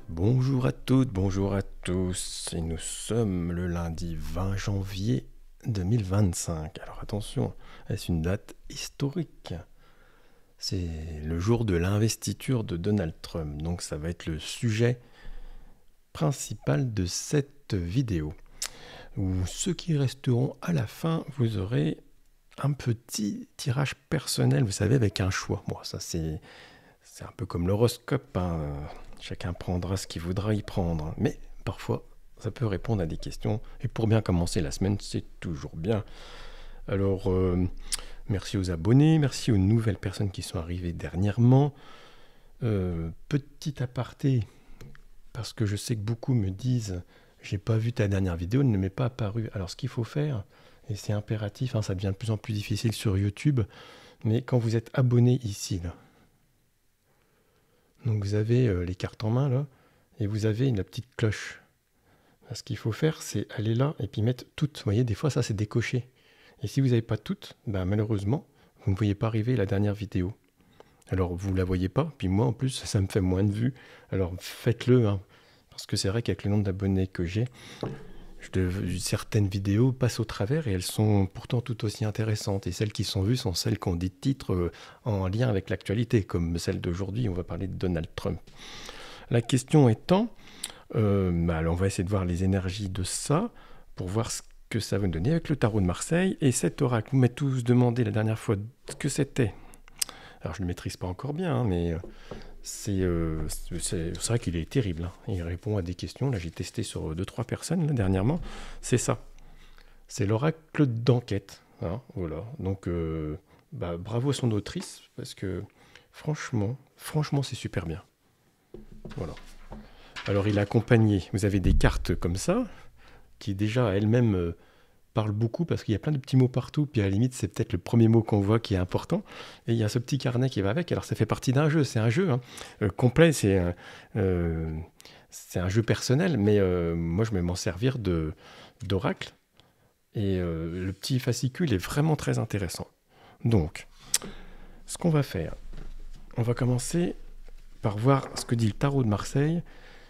Bonjour à toutes, bonjour à tous, et nous sommes le lundi 20 janvier 2025. Alors attention, est-ce une date historique? C'est le jour de l'investiture de Donald Trump, donc ça va être le sujet principal de cette vidéo. Où ceux qui resteront à la fin, vous aurez un petit tirage personnel, vous savez, avec un choix. Bon, ça c'est un peu comme l'horoscope, hein. Chacun prendra ce qu'il voudra y prendre. Mais parfois, ça peut répondre à des questions. Et pour bien commencer la semaine, c'est toujours bien. Alors, merci aux abonnés, merci aux nouvelles personnes qui sont arrivées dernièrement. Petit aparté, parce que je sais que beaucoup me disent « J'ai pas vu ta dernière vidéo, elle ne m'est pas apparue ». Alors, ce qu'il faut faire, et c'est impératif, hein, ça devient de plus en plus difficile sur YouTube, mais quand vous êtes abonné ici, là, donc vous avez les cartes en main là, et vous avez la petite cloche. Ce qu'il faut faire, c'est aller là et puis mettre toutes. Vous voyez, des fois ça c'est décoché. Et si vous n'avez pas toutes, ben, malheureusement, vous ne voyez pas arriver la dernière vidéo. Alors vous ne la voyez pas, puis moi en plus ça me fait moins de vues. Alors faites-le, hein, parce que c'est vrai qu'avec le nombre d'abonnés que j'ai, certaines vidéos passent au travers et elles sont pourtant tout aussi intéressantes. Et celles qui sont vues sont celles qui ont des titres en lien avec l'actualité, comme celle d'aujourd'hui, on va parler de Donald Trump. La question étant, alors on va essayer de voir les énergies de ça, pour voir ce que ça va nous donner avec le tarot de Marseille. Et cet oracle, vous m'avez tous demandé la dernière fois ce que c'était. Alors je ne le maîtrise pas encore bien, hein, mais c'est vrai qu'il est terrible, hein. Il répond à des questions. Là, j'ai testé sur 2-3 personnes là, dernièrement. C'est ça. C'est l'oracle d'enquête, hein, voilà. Donc, bravo à son autrice, parce que franchement, c'est super bien. Voilà. Alors, il est accompagné. Vous avez des cartes comme ça, qui déjà elles-mêmes parlent beaucoup, parce qu'il y a plein de petits mots partout, puis à la limite, c'est peut-être le premier mot qu'on voit qui est important. Et il y a ce petit carnet qui va avec. Alors, ça fait partie d'un jeu. C'est un jeu, hein, complet. C'est un jeu personnel, mais moi, je vais m'en servir d'oracle. Et le petit fascicule est vraiment très intéressant. Donc, ce qu'on va faire, on va commencer par voir ce que dit le tarot de Marseille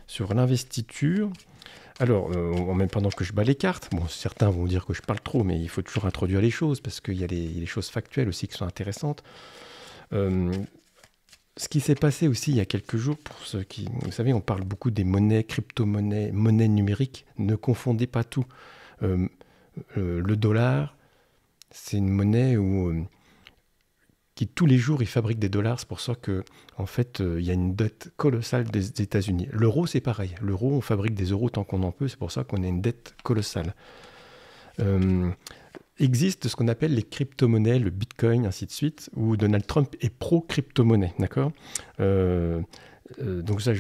sur l'investiture. Alors, en même pendant que je bats les cartes, bon, certains vont dire que je parle trop, mais il faut toujours introduire les choses, parce qu'il y a les choses factuelles aussi qui sont intéressantes. Ce qui s'est passé aussi il y a quelques jours, pour ceux qui... Vous savez, on parle beaucoup des monnaies, crypto-monnaies, monnaies numériques. Ne confondez pas tout. Le dollar, c'est une monnaie qui tous les jours, ils fabriquent des dollars. C'est pour ça que, en fait, il y a une dette colossale des États-Unis. L'euro, c'est pareil. L'euro, on fabrique des euros tant qu'on en peut. C'est pour ça qu'on a une dette colossale. Existe ce qu'on appelle les crypto-monnaies, le bitcoin, ainsi de suite, où Donald Trump est pro-crypto-monnaie, d'accord. Donc ça,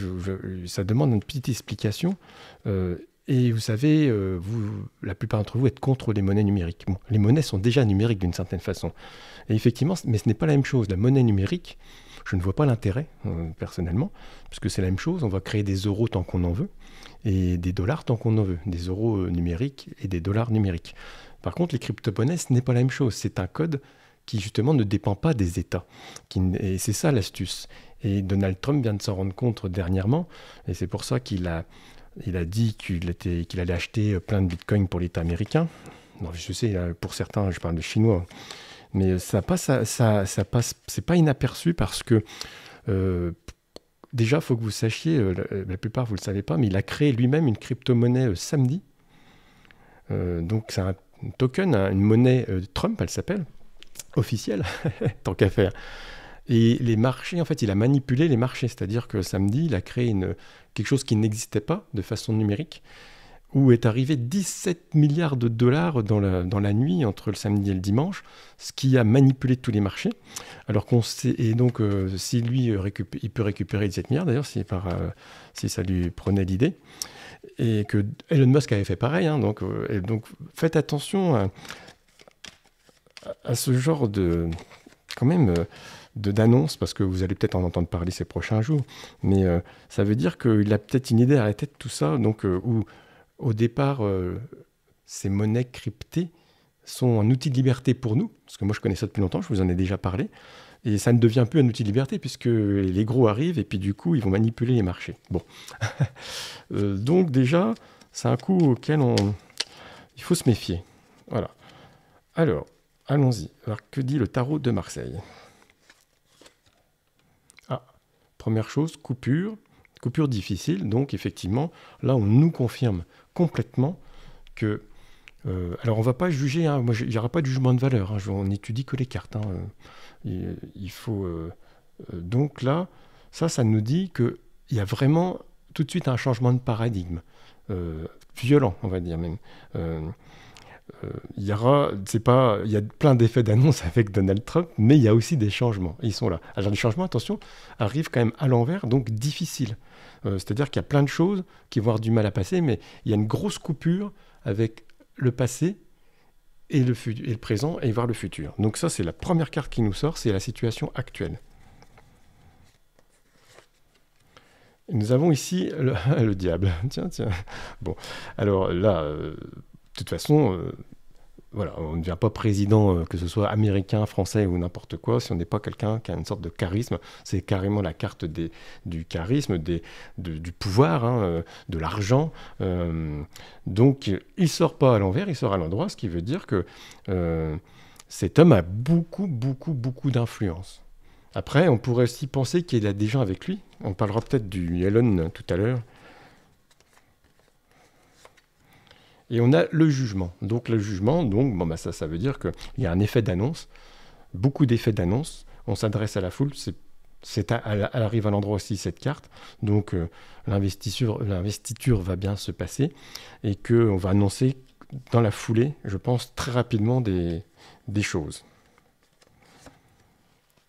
ça demande une petite explication. Et vous savez, la plupart d'entre vous êtes contre les monnaies numériques. Bon, les monnaies sont déjà numériques d'une certaine façon. Et effectivement, mais ce n'est pas la même chose. La monnaie numérique, je ne vois pas l'intérêt, personnellement, puisque c'est la même chose. On va créer des euros tant qu'on en veut, et des dollars tant qu'on en veut. Des euros numériques et des dollars numériques. Par contre, les crypto-monnaies, ce n'est pas la même chose. C'est un code qui, justement, ne dépend pas des États. Et c'est ça l'astuce. Et Donald Trump vient de s'en rendre compte dernièrement, et c'est pour ça qu'il a dit qu'il allait acheter plein de bitcoins pour l'État américain. Non, je sais, pour certains, je parle de chinois, mais ça passe, c'est pas inaperçu parce que déjà, il faut que vous sachiez, la plupart vous le savez pas, mais il a créé lui-même une crypto-monnaie samedi. Donc c'est un token, hein, une monnaie Trump, elle s'appelle, officielle, tant qu'à faire. Et les marchés, en fait, il a manipulé les marchés, c'est-à-dire que samedi, il a créé quelque chose qui n'existait pas de façon numérique, où est arrivé 17 milliards de dollars dans la nuit entre le samedi et le dimanche, ce qui a manipulé tous les marchés. Alors qu'on sait, et donc, si lui, il peut récupérer 17 milliards, d'ailleurs, si ça lui prenait l'idée, et que Elon Musk avait fait pareil, hein, donc faites attention à ce genre de, quand même, d'annonce, parce que vous allez peut-être en entendre parler ces prochains jours, mais ça veut dire qu'il a peut-être une idée à la tête, tout ça, donc où au départ, ces monnaies cryptées sont un outil de liberté pour nous, parce que moi je connais ça depuis longtemps, je vous en ai déjà parlé, et ça ne devient plus un outil de liberté, puisque les gros arrivent, et puis du coup, ils vont manipuler les marchés. Bon. Donc déjà, c'est un coup auquel il faut se méfier. Voilà. Alors, allons-y. Alors, que dit le tarot de Marseille? Ah, première chose, coupure. Coupure difficile, donc effectivement, là, on nous confirme complètement que... alors, on ne va pas juger, hein, moi, il n'y aura pas de jugement de valeur, hein, on n'étudie que les cartes. Hein, il faut... donc là, ça nous dit qu'il y a vraiment tout de suite un changement de paradigme, violent, on va dire même. Il y a plein d'effets d'annonce avec Donald Trump, mais il y a aussi des changements. Et ils sont là. Alors les changements, attention, arrivent quand même à l'envers, donc difficiles. C'est-à-dire qu'il y a plein de choses qui vont avoir du mal à passer, mais il y a une grosse coupure avec le passé et le présent et voir le futur. Donc ça, c'est la première carte qui nous sort, c'est la situation actuelle. Et nous avons ici le diable. Tiens. Bon, alors là, de toute façon... voilà, on ne devient pas président, que ce soit américain, français ou n'importe quoi, si on n'est pas quelqu'un qui a une sorte de charisme. C'est carrément la carte du charisme, du pouvoir, hein, de l'argent. Donc, il ne sort pas à l'envers, il sort à l'endroit, ce qui veut dire que cet homme a beaucoup d'influence. Après, on pourrait aussi penser qu'il a des gens avec lui. On parlera peut-être du Elon tout à l'heure. Et on a le jugement. Donc le jugement, bon, bah ça veut dire qu'il y a un effet d'annonce, beaucoup d'effets d'annonce. On s'adresse à la foule, elle arrive à l'endroit aussi, cette carte. Donc l'investiture va bien se passer et qu'on va annoncer dans la foulée, je pense, très rapidement des choses.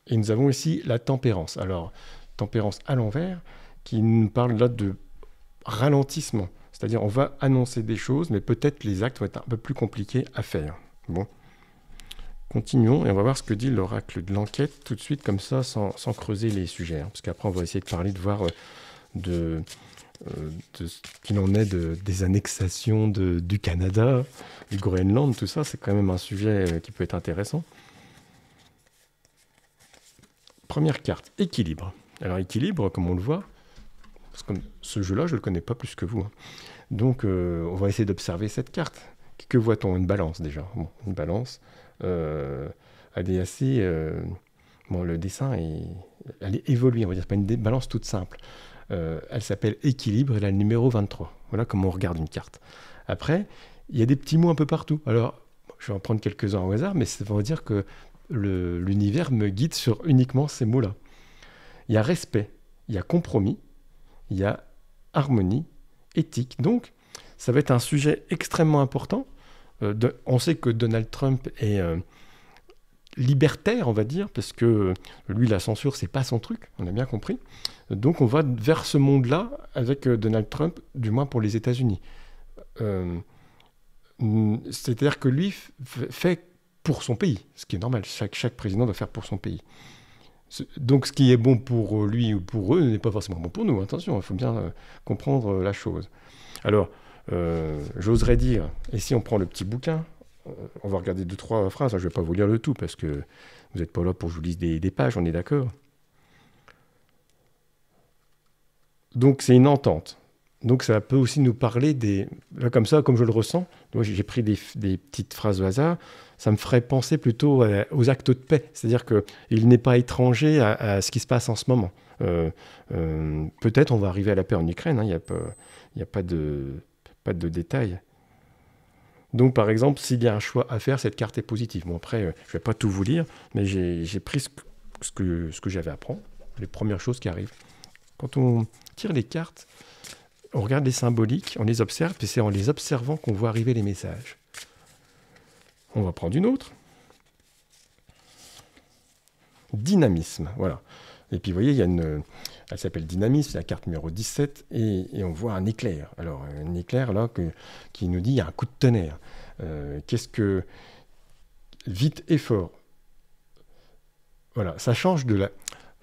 Et nous avons ici la tempérance. Alors, tempérance à l'envers, qui nous parle là de ralentissement. C'est-à-dire on va annoncer des choses, mais peut-être les actes vont être un peu plus compliqués à faire. Bon. Continuons et on va voir ce que dit l'oracle de l'enquête tout de suite, comme ça, sans creuser les sujets. Hein, parce qu'après, on va essayer de parler, de voir de ce qu'il en est des annexations du Canada, du Groenland, tout ça. C'est quand même un sujet qui peut être intéressant. Première carte, équilibre. Alors équilibre, comme on le voit, parce que ce jeu-là, je ne le connais pas plus que vous. Hein. Donc, on va essayer d'observer cette carte. Que voit-on? Une balance, déjà. Bon, une balance. Elle est assez... bon, le dessin, elle est évoluée, on va dire. Ce n'est pas une balance toute simple. Elle s'appelle équilibre, elle a le numéro 23. Voilà comment on regarde une carte. Après, il y a des petits mots un peu partout. Alors, je vais en prendre quelques-uns au hasard, mais ça veut dire que l'univers me guide sur uniquement ces mots-là. Il y a respect, il y a compromis, il y a harmonie, éthique. Donc, ça va être un sujet extrêmement important. On sait que Donald Trump est libertaire, on va dire, parce que lui, la censure, c'est pas son truc, on a bien compris. Donc, on va vers ce monde-là avec Donald Trump, du moins pour les États-Unis. C'est-à-dire que lui fait pour son pays, ce qui est normal. Chaque président doit faire pour son pays. Donc, ce qui est bon pour lui ou pour eux n'est pas forcément bon pour nous. Attention, il faut bien comprendre la chose. Alors, j'oserais dire, et si on prend le petit bouquin, on va regarder 2-3 phrases, je ne vais pas vous lire le tout, parce que vous n'êtes pas là pour que je vous lise des pages, on est d'accord. Donc, c'est une entente. Donc, ça peut aussi nous parler là, comme ça, comme je le ressens, moi j'ai pris des petites phrases au hasard, ça me ferait penser plutôt aux actes de paix. C'est-à-dire qu'il n'est pas étranger à ce qui se passe en ce moment. Peut-être on va arriver à la paix en Ukraine, hein, il n'y a pas de détails. Donc, par exemple, s'il y a un choix à faire, cette carte est positive. Bon, après, je ne vais pas tout vous lire, mais j'ai pris ce que j'avais à prendre, les premières choses qui arrivent. Quand on tire les cartes, on regarde les symboliques, on les observe, et c'est en les observant qu'on voit arriver les messages. On va prendre une autre. Dynamisme, voilà. Et puis, vous voyez, elle s'appelle Dynamisme, c'est la carte numéro 17, et on voit un éclair. Alors, un éclair, là, qui nous dit, il y a un coup de tonnerre. vite et fort. Voilà, ça change de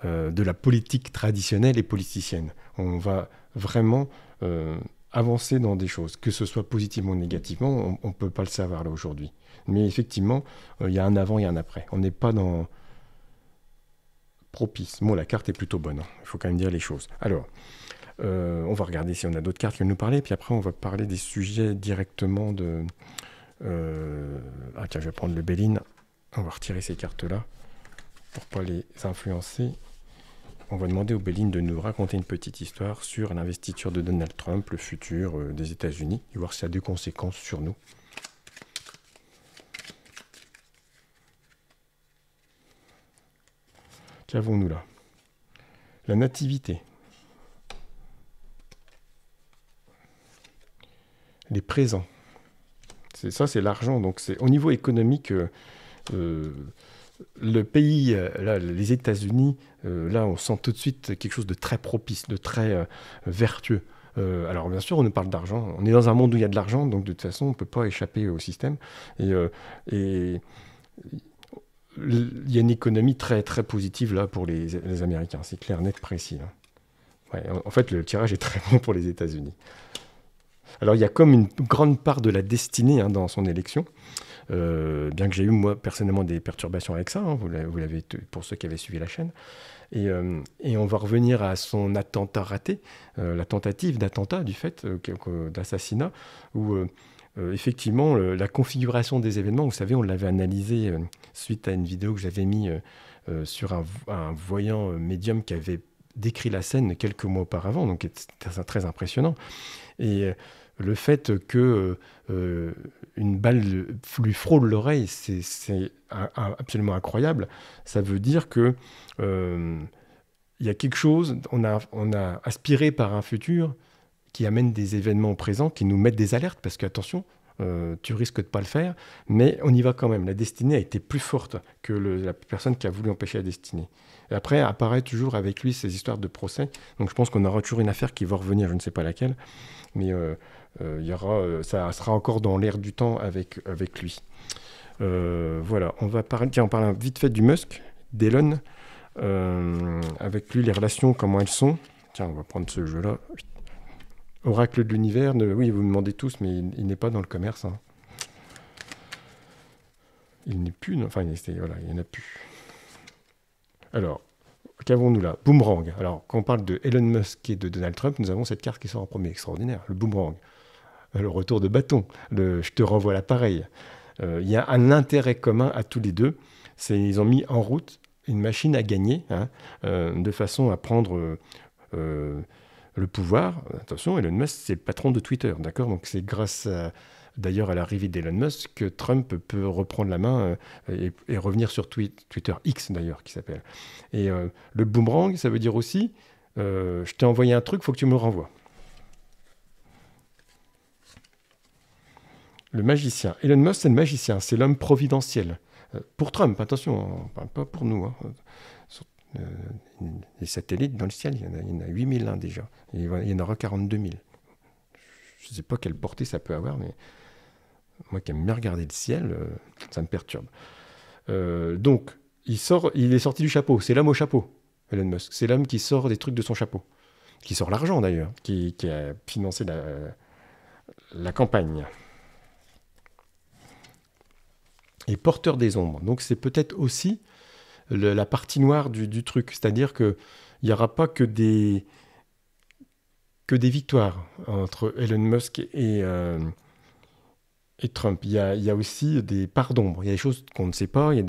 la politique traditionnelle et politicienne. On va vraiment avancer dans des choses, que ce soit positivement ou négativement, on ne peut pas le savoir là aujourd'hui. Mais effectivement, il y a un avant et un après. On n'est pas dans propice. Bon, la carte est plutôt bonne, hein. Il faut quand même dire les choses. Alors, on va regarder si on a d'autres cartes qui vont nous parler, puis après on va parler des sujets directement de... Ah tiens, je vais prendre le Béline. On va retirer ces cartes-là pour ne pas les influencer. On va demander au Béline de nous raconter une petite histoire sur l'investiture de Donald Trump, le futur des États-Unis, et voir si ça a des conséquences sur nous. Qu'avons-nous là? La nativité. Les présents. Ça, c'est l'argent. Donc, au niveau économique, le pays, là, les États-Unis, là, on sent tout de suite quelque chose de très propice, de très vertueux. Alors, bien sûr, on nous parle d'argent. On est dans un monde où il y a de l'argent, donc de toute façon, on ne peut pas échapper au système. Et il y a une économie très, très positive là pour les Américains. C'est clair, net, précis. Là. Ouais, en fait, le tirage est très bon pour les États-Unis. Alors, il y a comme une grande part de la destinée dans son élection, bien que j'ai eu, moi, personnellement, des perturbations avec ça, hein, vous l'avez pour ceux qui avaient suivi la chaîne. Et on va revenir à son attentat raté, la tentative d'attentat, du fait, d'assassinat, où, effectivement, la configuration des événements, vous savez, on l'avait analysé suite à une vidéo que j'avais mise sur un voyant médium qui avait décrit la scène quelques mois auparavant, donc c'était très impressionnant. Et le fait que une balle lui frôle l'oreille, c'est absolument incroyable. Ça veut dire que il y a quelque chose, on a aspiré par un futur qui amène des événements au présent, qui nous mettent des alertes, parce que attention, tu risques de ne pas le faire, mais on y va quand même. La destinée a été plus forte que la personne qui a voulu empêcher la destinée. Et après, apparaît toujours avec lui ces histoires de procès. Donc je pense qu'on aura toujours une affaire qui va revenir, je ne sais pas laquelle, mais ça sera encore dans l'air du temps avec lui. Voilà, on parle vite fait du Musk, d'Elon, avec lui, les relations, comment elles sont. Tiens, on va prendre ce jeu-là. Oracle de l'univers, oui, vous me demandez tous, mais il n'est pas dans le commerce. Hein. Il n'est plus, enfin, voilà, il n'y en a plus. Alors, qu'avons-nous là? Boomerang. Alors, quand on parle de Elon Musk et de Donald Trump, nous avons cette carte qui sort en premier, extraordinaire, le boomerang. Le retour de bâton, je te renvoie l'appareil. Il y a un intérêt commun à tous les deux, ils ont mis en route une machine à gagner, de façon à prendre le pouvoir. Attention, Elon Musk, c'est le patron de Twitter, d'accord? Donc c'est grâce d'ailleurs à l'arrivée d'Elon Musk que Trump peut reprendre la main et revenir sur Twitter X d'ailleurs, qui s'appelle. Et le boomerang, ça veut dire aussi, je t'ai envoyé un truc, il faut que tu me le renvoies. Le magicien. Elon Musk, c'est le magicien, c'est l'homme providentiel. Pour Trump, attention, pas pour nous. Hein. Les satellites dans le ciel, il y en a 8001 déjà. Il y en aura 42 000. Je ne sais pas quelle portée ça peut avoir, mais moi qui aime bien regarder le ciel, ça me perturbe. Donc, il est sorti du chapeau. C'est l'homme au chapeau, Elon Musk. C'est l'homme qui sort des trucs de son chapeau. Qui sort l'argent d'ailleurs, qui a financé la campagne. Et porteur des ombres. Donc c'est peut-être aussi la partie noire du truc. C'est-à-dire qu'il n'y aura pas que des victoires entre Elon Musk et Trump. Il y a aussi des parts d'ombre. Il y a des choses qu'on ne sait pas. Il y a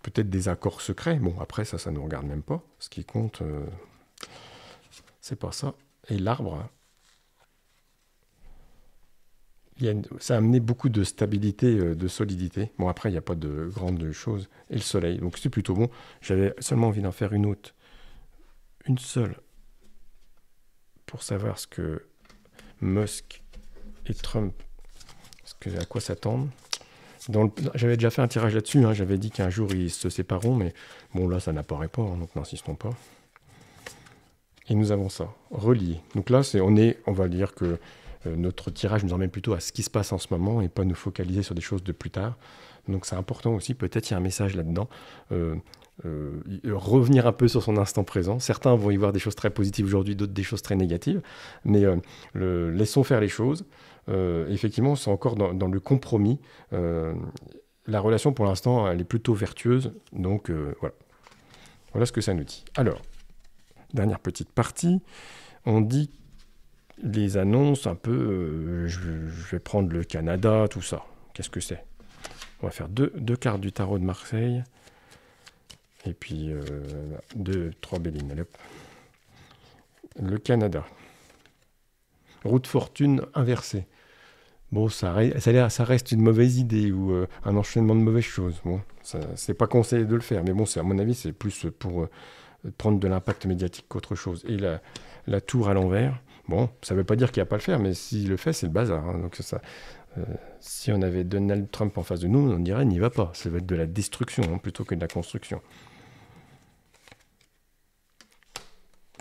peut-être des accords secrets. Bon, après, ça ne nous regarde même pas. Ce qui compte, c'est pas ça. Et l'arbre... ça a amené beaucoup de stabilité, de solidité. Bon, après, il n'y a pas de grandes choses. Et le soleil, donc c'est plutôt bon. J'avais seulement envie d'en faire une autre. Une seule. Pour savoir ce que Musk et Trump, à quoi s'attendre. J'avais déjà fait un tirage là-dessus. Hein. J'avais dit qu'un jour, ils se sépareront. Mais bon, là, ça n'apparaît pas. Hein, donc n'insistons pas. Et nous avons ça. Relié. Donc là, on va dire que notre tirage nous emmène plutôt à ce qui se passe en ce moment et pas nous focaliser sur des choses de plus tard. Donc c'est important aussi, peut-être il y a un message là-dedans, revenir un peu sur son instant présent. Certains vont y voir des choses très positives aujourd'hui, d'autres des choses très négatives, mais laissons faire les choses. Effectivement, c'est encore dans le compromis. La relation, pour l'instant, elle est plutôt vertueuse, donc voilà. Voilà ce que ça nous dit. Alors, dernière petite partie, on dit les annonces un peu, je vais prendre le Canada, tout ça. Qu'est-ce que c'est? On va faire deux cartes du tarot de Marseille, et puis 3 bélines. Allez, hop. Le Canada. Roue de fortune inversée. Bon, ça reste une mauvaise idée ou un enchaînement de mauvaises choses. Bon, c'est pas conseillé de le faire, mais bon, à mon avis, c'est plus pour prendre de l'impact médiatique qu'autre chose. Et la tour à l'envers, bon, ça veut pas dire qu'il va pas le faire, mais s'il le fait, c'est le bazar. Hein. Donc si on avait Donald Trump en face de nous, on dirait n'y va pas. Ça va être de la destruction hein, plutôt que de la construction.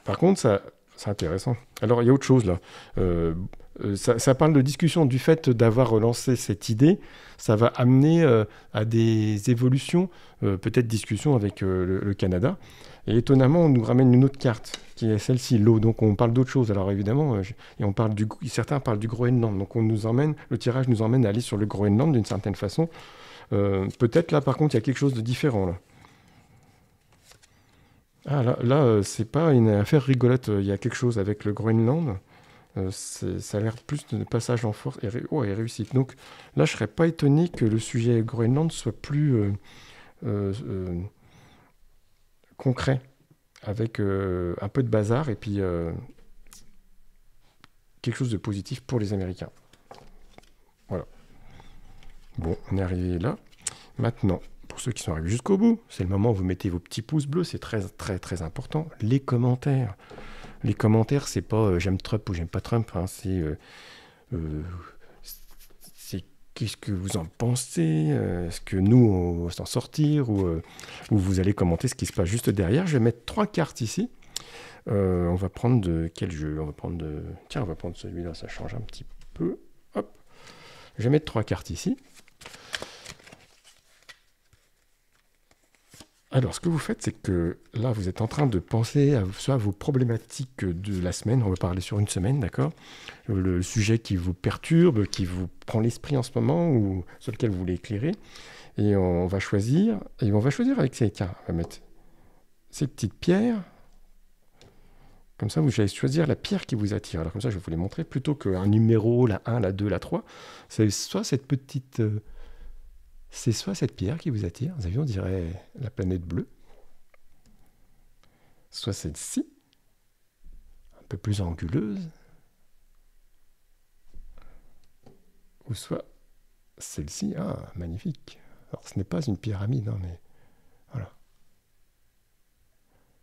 Par contre, c'est intéressant. Alors, il y a autre chose là. Ça parle de discussion du fait d'avoir relancé cette idée. Ça va amener à des évolutions, peut-être discussion avec le Canada. Et étonnamment, on nous ramène une autre carte, qui est celle-ci, l'eau. Donc on parle d'autre chose. Alors évidemment, certains parlent du Groenland. Donc le tirage nous emmène à aller sur le Groenland d'une certaine façon. Peut-être là, par contre, il y a quelque chose de différent là. Ah, là c'est pas une affaire rigolote. Il y a quelque chose avec le Groenland. Ça a l'air plus de passage en force et réussite. Donc là, je serais pas étonné que le sujet Groenland soit plus concret, avec un peu de bazar et puis quelque chose de positif pour les Américains. Voilà. Bon, on est arrivé là. Maintenant, pour ceux qui sont arrivés jusqu'au bout, c'est le moment où vous mettez vos petits pouces bleus, c'est très très très important. Les commentaires. Les commentaires, c'est pas j'aime Trump ou j'aime pas Trump, hein, c'est qu'est-ce que vous en pensez, est-ce que nous on va s'en sortir ou vous allez commenter ce qui se passe juste derrière. Je vais mettre 3 cartes ici. On va prendre de quel jeu? On va prendre tiens, on va prendre celui-là, ça change un petit peu. Hop. Je vais mettre 3 cartes ici. Alors, ce que vous faites, c'est que là, vous êtes en train de penser à vos problématiques de la semaine. On va parler sur une semaine, d'accord? Le sujet qui vous perturbe, qui vous prend l'esprit en ce moment ou sur lequel vous voulez éclairer. Et on va choisir avec ces tiens, on va mettre ces petites pierres. Comme ça, vous allez choisir la pierre qui vous attire. Alors comme ça, je vais vous les montrer. Plutôt qu'un numéro, la 1, la 2, la 3, c'est soit cette petite... c'est soit cette pierre qui vous attire, vous avez vu, on dirait la planète bleue, soit celle-ci, un peu plus anguleuse, ou soit celle-ci, ah, magnifique. Alors ce n'est pas une pyramide, hein, mais voilà.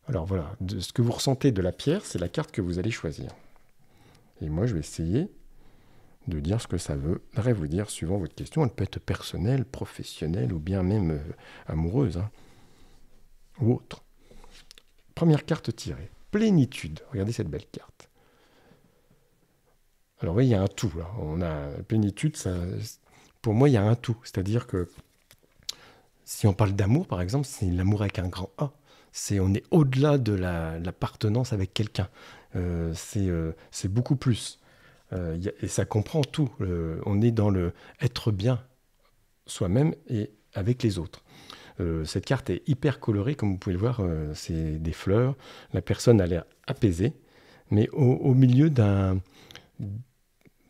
Alors voilà, ce que vous ressentez de la pierre, c'est la carte que vous allez choisir. Et moi, je vais essayer de dire ce que ça voudrait vous dire suivant votre question. Elle peut être personnelle, professionnelle ou bien même amoureuse hein, ou autre. Première carte tirée, plénitude. Regardez cette belle carte. Alors oui, il y a un tout là. On a plénitude, pour moi il y a un tout. C'est-à-dire que si on parle d'amour par exemple, c'est l'amour avec un grand A. On est au-delà de l'appartenance avec quelqu'un. C'est beaucoup plus. Et ça comprend tout. On est dans le être bien soi-même et avec les autres. Cette carte est hyper colorée, comme vous pouvez le voir, c'est des fleurs. La personne a l'air apaisée, mais au milieu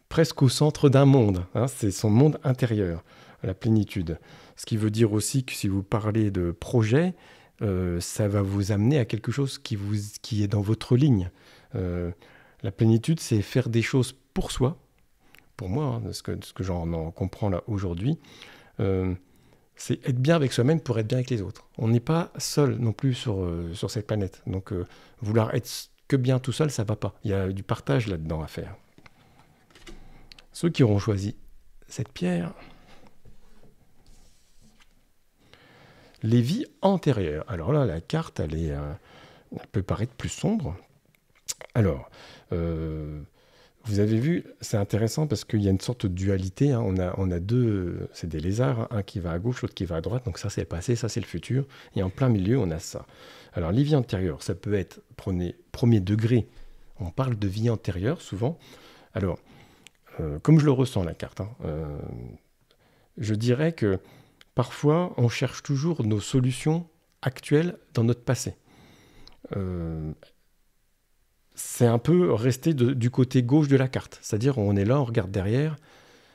presque au centre d'un monde. Hein, c'est son monde intérieur, la plénitude. Ce qui veut dire aussi que si vous parlez de projet, ça va vous amener à quelque chose qui est dans votre ligne. La plénitude, c'est faire des choses pour soi, pour moi, hein, ce que j'en comprends là aujourd'hui, c'est être bien avec soi-même pour être bien avec les autres. On n'est pas seul non plus sur cette planète. Donc vouloir être que bien tout seul, ça ne va pas. Il y a du partage là-dedans à faire. Ceux qui auront choisi cette pierre, les vies antérieures. Alors là, la carte, elle peut paraître plus sombre. Alors, Vous avez vu, c'est intéressant parce qu'il y a une sorte de dualité, hein. On a deux, c'est des lézards, hein. Un qui va à gauche, l'autre qui va à droite. Donc ça, c'est le passé, ça, c'est le futur. Et en plein milieu, on a ça. Alors, les vies antérieures, ça peut être, prenez premier degré, on parle de vie antérieure souvent. Alors, comme je le ressens, la carte, hein, je dirais que parfois, on cherche toujours nos solutions actuelles dans notre passé. Euh, c'est un peu rester du côté gauche de la carte. C'est-à-dire, on est là, on regarde derrière,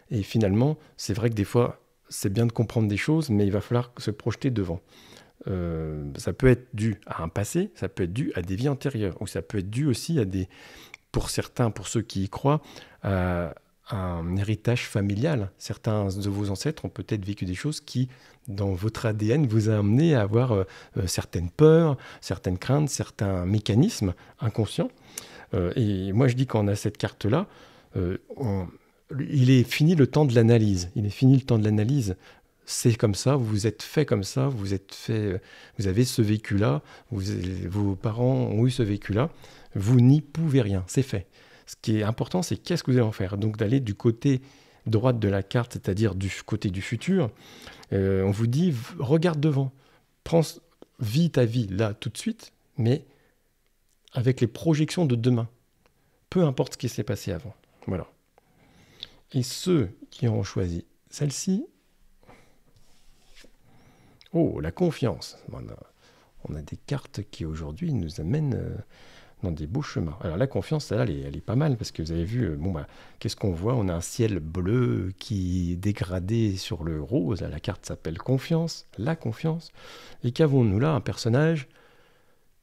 et finalement, c'est vrai que des fois, c'est bien de comprendre des choses, mais il va falloir se projeter devant. Ça peut être dû à un passé, ça peut être dû à des vies antérieures, ou ça peut être dû aussi à des, pour certains, pour ceux qui y croient, à un héritage familial. Certains de vos ancêtres ont peut-être vécu des choses qui, dans votre ADN, vous a amené à avoir certaines peurs, certaines craintes, certains mécanismes inconscients. Et moi, je dis qu'on a cette carte-là, il est fini le temps de l'analyse. Il est fini le temps de l'analyse. C'est comme ça, vous êtes fait comme ça, vous avez ce vécu-là, vos parents ont eu ce vécu-là, vous n'y pouvez rien, c'est fait. Ce qui est important, c'est qu'est-ce que vous allez en faire. Donc d'aller du côté droite de la carte, c'est-à-dire du côté du futur, on vous dit, regarde devant, vis ta vie là tout de suite, mais avec les projections de demain. Peu importe ce qui s'est passé avant. Voilà. Et ceux qui ont choisi celle-ci, oh, la confiance. On a des cartes qui aujourd'hui nous amènent dans des beaux chemins. Alors la confiance, celle-là, elle est pas mal parce que vous avez vu, qu'est-ce qu'on voit? On a un ciel bleu qui est dégradé sur le rose. La carte s'appelle confiance, la confiance. Et qu'avons-nous là? Un personnage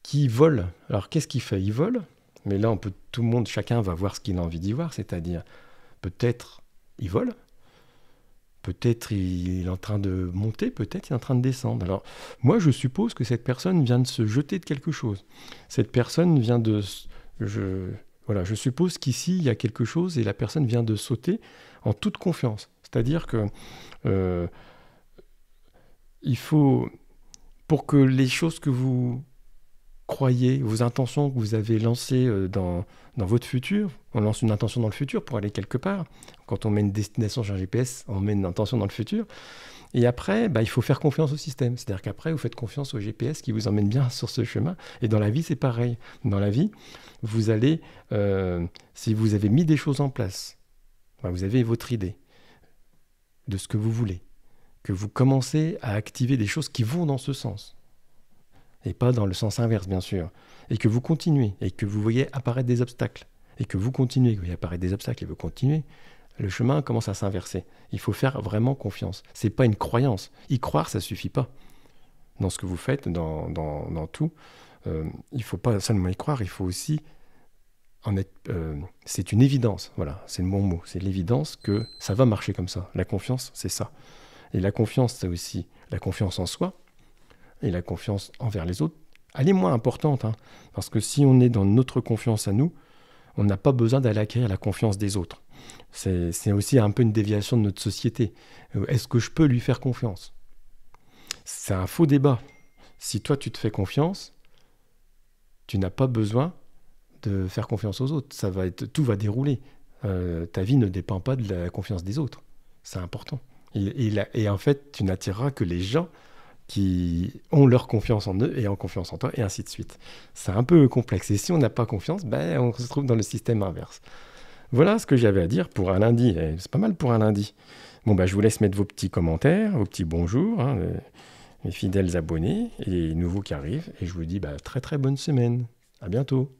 qui vole. Alors qu'est-ce qu'il fait? Il vole, mais là tout le monde, chacun va voir ce qu'il a envie d'y voir, c'est-à-dire peut-être il vole, peut-être il est en train de monter, peut-être il est en train de descendre. Alors moi je suppose que cette personne vient de se jeter de quelque chose. Cette personne vient de... je suppose qu'ici il y a quelque chose et la personne vient de sauter en toute confiance. C'est-à-dire que il faut, pour que les choses que vous croyez, vos intentions que vous avez lancées dans votre futur, on lance une intention dans le futur pour aller quelque part. Quand on met une destination sur un GPS, on met une intention dans le futur. Et après, il faut faire confiance au système. C'est-à-dire qu'après, vous faites confiance au GPS qui vous emmène bien sur ce chemin. Et dans la vie, c'est pareil. Dans la vie, vous allez, si vous avez mis des choses en place, vous avez votre idée de ce que vous voulez, que vous commencez à activer des choses qui vont dans ce sens. Et pas dans le sens inverse, bien sûr. Et que vous continuez, et que vous voyez apparaître des obstacles, et que vous continuez, que vous voyez apparaître des obstacles, et vous continuez, le chemin commence à s'inverser. Il faut faire vraiment confiance. C'est pas une croyance. Y croire, ça suffit pas. Dans ce que vous faites, dans tout, il faut pas seulement y croire, il faut aussi en être... c'est une évidence, voilà, c'est le bon mot. C'est l'évidence que ça va marcher comme ça. La confiance, c'est ça. Et la confiance, c'est aussi la confiance en soi, et la confiance envers les autres, elle est moins importante, hein, parce que si on est dans notre confiance à nous, on n'a pas besoin d'aller acquérir la confiance des autres. C'est aussi un peu une déviation de notre société. Est-ce que je peux lui faire confiance? C'est un faux débat. Si toi tu te fais confiance, tu n'as pas besoin de faire confiance aux autres. Tout va dérouler. Ta vie ne dépend pas de la confiance des autres. C'est important. Et en fait, tu n'attireras que les gens qui ont leur confiance en eux et en confiance en toi, et ainsi de suite. C'est un peu complexe. Et si on n'a pas confiance, on se trouve dans le système inverse. Voilà ce que j'avais à dire pour un lundi. C'est pas mal pour un lundi. Je vous laisse mettre vos petits commentaires, vos petits bonjours, hein, les fidèles abonnés et les nouveaux qui arrivent. Et je vous dis très très bonne semaine. À bientôt.